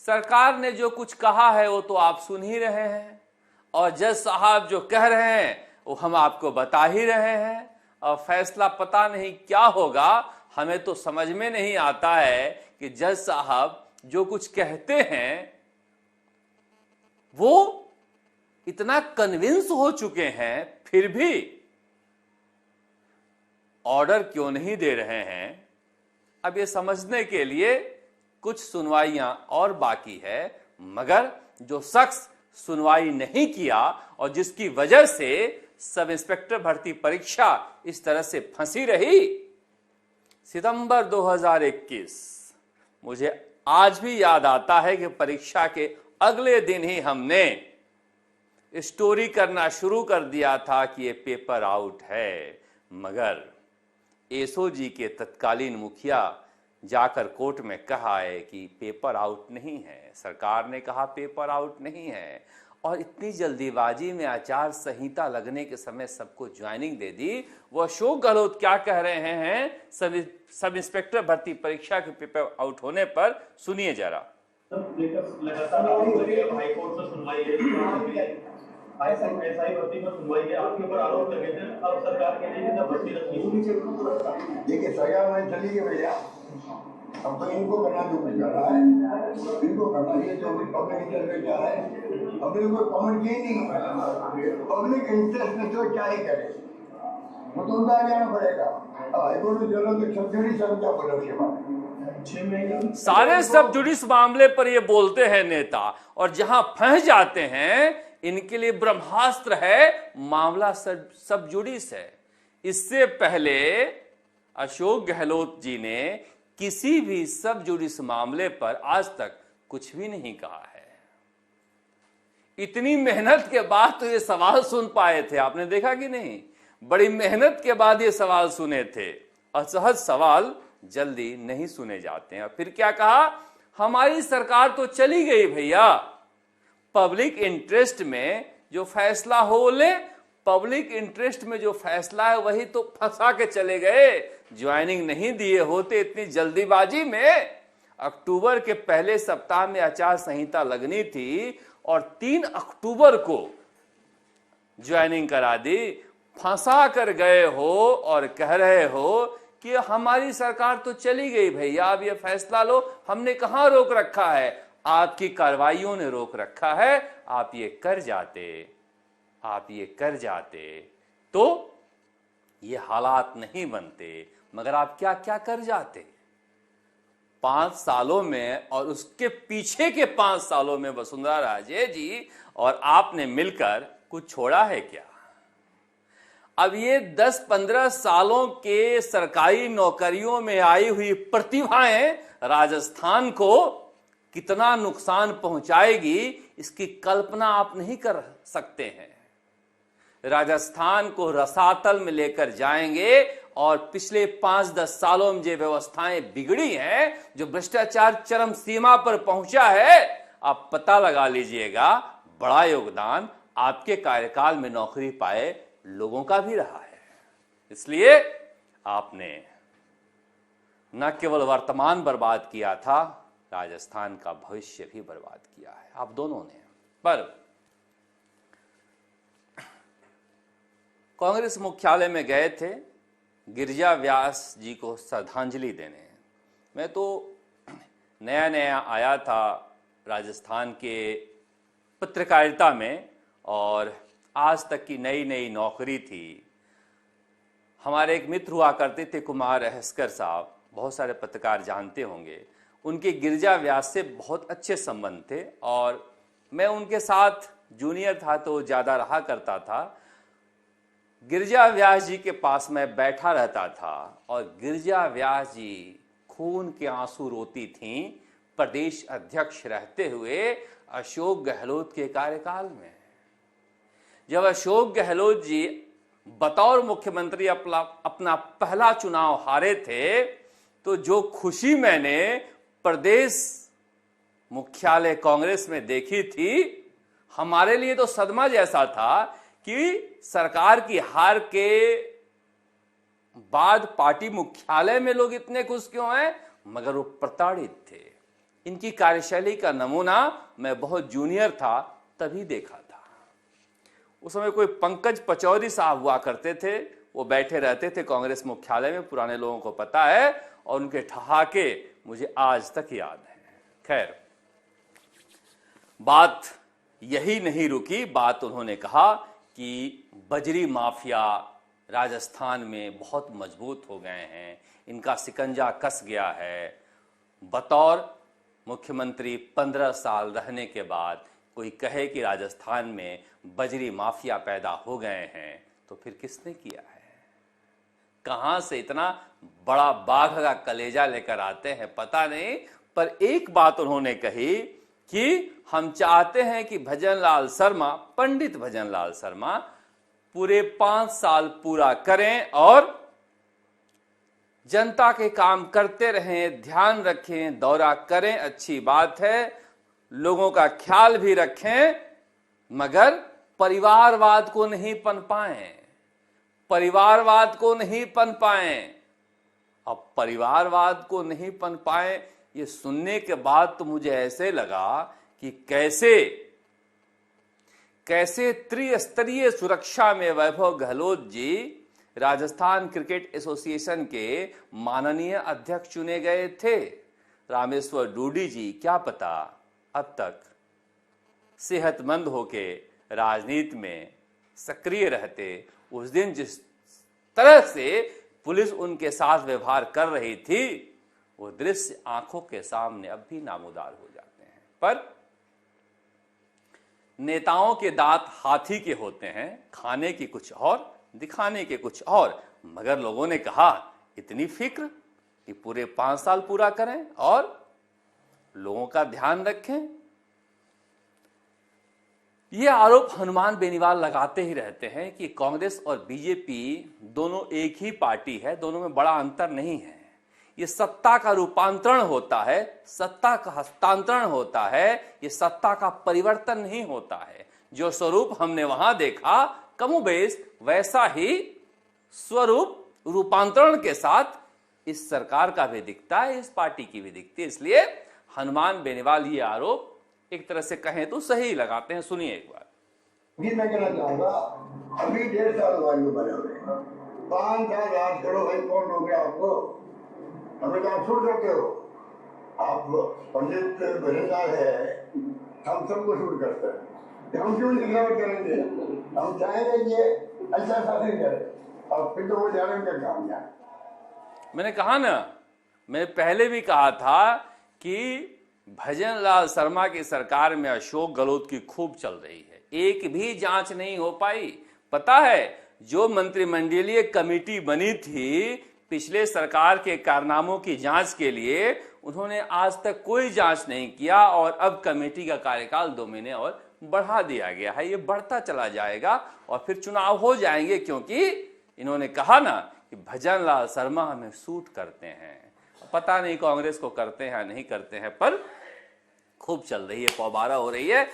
सरकार ने जो कुछ कहा है वो तो आप सुन ही रहे हैं, और जज साहब जो कह रहे हैं वो हम आपको बता ही रहे हैं। और फैसला पता नहीं क्या होगा, हमें तो समझ में नहीं आता है कि जज साहब जो कुछ कहते हैं वो इतना कन्विंस हो चुके हैं, फिर भी ऑर्डर क्यों नहीं दे रहे हैं। अब ये समझने के लिए कुछ सुनवाइयां और बाकी है, मगर जो शख्स सुनवाई नहीं किया और जिसकी वजह से सब इंस्पेक्टर भर्ती परीक्षा इस तरह से फंसी रही, सितंबर 2021, मुझे आज भी याद आता है कि परीक्षा के अगले दिन ही हमने स्टोरी करना शुरू कर दिया था कि ये पेपर आउट है, मगर एसओजी के तत्कालीन मुखिया जाकर कोर्ट में कहा है कि पेपर आउट नहीं है, सरकार ने कहा पेपर आउट नहीं है, और इतनी जल्दीबाजी में आचार संहिता लगने के समय सबको ज्वाइनिंग दे दी। वो अशोक गहलोत क्या कह रहे हैं सब इंस्पेक्टर भर्ती परीक्षा के पेपर आउट होने पर, सुनिए जरा। लगातार हाईकोर्ट में सुनवाई है, एसआई भर्ती पर सुनवाई है, आपके ऊपर आरोप लगे थे, अब सरकार कह रही है कि भर्ती रखी। देखिए सरकार में चली गई भैया, अब तो इनको करना जो कुछ कर रहा है इनको करना, ये जो भी पब्लिक इंटरेस्ट में क्या है, अब इनको कमेंट किए नहीं, पब्लिक इंटरेस्ट में जो क्या ही करे वो तो उनका जाना पड़ेगा। हाईकोर्ट में चलो तो सब जुड़ी सब क्या बोलो उसके बाद, सारे सब जुडिस मामले पर ये बोलते हैं नेता, और जहां फंस जाते हैं इनके लिए ब्रह्मास्त्र है मामला सब जुडिस है। इससे पहले अशोक गहलोत जी ने किसी भी सब जुडिस मामले पर आज तक कुछ भी नहीं कहा है। इतनी मेहनत के बाद तो ये सवाल सुन पाए थे, आपने देखा कि नहीं, बड़ी मेहनत के बाद ये सवाल सुने थे। असहज सवाल जल्दी नहीं सुने जाते हैं। और फिर क्या कहा, हमारी सरकार तो चली गई भैया, पब्लिक इंटरेस्ट में जो फैसला हो ले, पब्लिक इंटरेस्ट में जो फैसला है वही तो फंसा के चले गए। ज्वाइनिंग नहीं दिए होते इतनी जल्दीबाजी में। अक्टूबर के पहले सप्ताह में आचार संहिता लगनी थी और 3 अक्टूबर को ज्वाइनिंग करा दी, फंसा कर गए हो और कह रहे हो कि हमारी सरकार तो चली गई भैया, अब ये फैसला लो। हमने कहां रोक रखा है, आपकी कार्रवाइयों ने रोक रखा है। आप ये कर जाते तो ये हालात नहीं बनते, मगर आप क्या क्या कर जाते 5 सालों में, और उसके पीछे के 5 सालों में वसुंधरा राजे जी और आपने मिलकर कुछ छोड़ा है क्या? अब ये 10-15 सालों के सरकारी नौकरियों में आई हुई प्रतिभाएं राजस्थान को कितना नुकसान पहुंचाएगी, इसकी कल्पना आप नहीं कर सकते हैं। राजस्थान को रसातल में लेकर जाएंगे, और पिछले 5-10 सालों में जो व्यवस्थाएं बिगड़ी हैं, जो भ्रष्टाचार चरम सीमा पर पहुंचा है, आप पता लगा लीजिएगा, बड़ा योगदान आपके कार्यकाल में नौकरी पाए लोगों का भी रहा है। इसलिए आपने न केवल वर्तमान बर्बाद किया था, राजस्थान का भविष्य भी बर्बाद किया है आप दोनों ने। पर कांग्रेस मुख्यालय में गए थे गिरिजा व्यास जी को श्रद्धांजलि देने। मैं तो नया आया था राजस्थान के पत्रकारिता में, और आज तक की नई नौकरी थी। हमारे एक मित्र हुआ करते थे कुमार अहस्कर साहब, बहुत सारे पत्रकार जानते होंगे, उनके गिरिजा व्यास से बहुत अच्छे संबंध थे, और मैं उनके साथ जूनियर था तो ज़्यादा रहा करता था। गिरिजा व्यास जी के पास मैं बैठा रहता था, और गिरिजा व्यास जी खून के आंसू रोती थीं प्रदेश अध्यक्ष रहते हुए अशोक गहलोत के कार्यकाल में। जब अशोक गहलोत जी बतौर मुख्यमंत्री अपना पहला चुनाव हारे थे, तो जो खुशी मैंने प्रदेश मुख्यालय कांग्रेस में देखी थी, हमारे लिए तो सदमा जैसा था कि सरकार की हार के बाद पार्टी मुख्यालय में लोग इतने खुश क्यों हैं, मगर वो प्रताड़ित थे। इनकी कार्यशैली का नमूना मैं बहुत जूनियर था तभी देखा था। उस समय कोई पंकज पचौरी साहब हुआ करते थे, वो बैठे रहते थे कांग्रेस मुख्यालय में, पुराने लोगों को पता है, और उनके ठहाके मुझे आज तक याद है। खैर, बात यही नहीं रुकी। बात उन्होंने कहा कि बजरी माफिया राजस्थान में बहुत मजबूत हो गए हैं, इनका शिकंजा कस गया है। बतौर मुख्यमंत्री 15 साल रहने के बाद कोई कहे कि राजस्थान में बजरी माफिया पैदा हो गए हैं, तो फिर किसने किया है? कहां से इतना बड़ा बाघ का कलेजा लेकर आते हैं पता नहीं। पर एक बात उन्होंने कही कि हम चाहते हैं कि भजनलाल शर्मा, पंडित भजनलाल शर्मा पूरे 5 साल पूरा करें और जनता के काम करते रहें, ध्यान रखें, दौरा करें, अच्छी बात है, लोगों का ख्याल भी रखें, मगर परिवारवाद को नहीं पनपाएं, परिवारवाद को नहीं पनपाएं। अब परिवारवाद को नहीं पनपाएं, ये सुनने के बाद तो मुझे ऐसे लगा कि कैसे त्रिस्तरीय सुरक्षा में वैभव गहलोत जी राजस्थान क्रिकेट एसोसिएशन के माननीय अध्यक्ष चुने गए थे। रामेश्वर डूडी जी क्या पता अब तक सेहतमंद होके राजनीति में सक्रिय रहते। उस दिन जिस तरह से पुलिस उनके साथ व्यवहार कर रही थी, वो दृश्य आंखों के सामने अब भी नामुदार हो जाते हैं। पर नेताओं के दांत हाथी के होते हैं, खाने की कुछ और, दिखाने के कुछ और। मगर लोगों ने कहा इतनी फिक्र कि पूरे 5 साल पूरा करें और लोगों का ध्यान रखें। ये आरोप हनुमान बेनीवाल लगाते ही रहते हैं कि कांग्रेस और बीजेपी दोनों एक ही पार्टी है, दोनों में बड़ा अंतर नहीं है। ये सत्ता का रूपांतरण होता है, सत्ता का हस्तांतरण होता है, ये सत्ता का परिवर्तन नहीं होता है। जो स्वरूप हमने वहां देखा कमोबेश वैसा ही स्वरूप रूपांतरण के साथ इस सरकार का भी दिखता है, इस पार्टी की भी दिखती है। इसलिए हनुमान बेनीवाल ये आरोप एक तरह से कहें तो सही लगाते हैं। सुनिए एक बार। भी मैं कहना चाहूंगा, अभी 1.5 साल वायु बने हुए, 5 साल राज करो भाई, कौन हो गया आपको? हमें तो आप छूट सकते हो। आप पंडित भजनलाल है, हम सबको छूट करते हैं, हम क्यों निगरानी करेंगे? हम चाहेंगे कि अच्छा शासन करें और फिर तो वो जानेंगे काम जाए। मैंने कहा ना, मैंने पहले भी कहा था कि भजनलाल शर्मा की सरकार में अशोक गहलोत की खूब चल रही है, एक भी जांच नहीं हो पाई। पता है, जो मंत्रिमंडलीय कमेटी बनी थी पिछले सरकार के कारनामों की जांच के लिए, उन्होंने आज तक कोई जांच नहीं किया और अब कमेटी का कार्यकाल 2 महीने और बढ़ा दिया गया है। ये बढ़ता चला जाएगा और फिर चुनाव हो जाएंगे, क्योंकि इन्होंने कहा ना कि भजनलाल शर्मा हमें सूट करते हैं। पता नहीं कांग्रेस को करते हैं या नहीं करते हैं, पर खूब चल रही है, पौबारा हो रही है।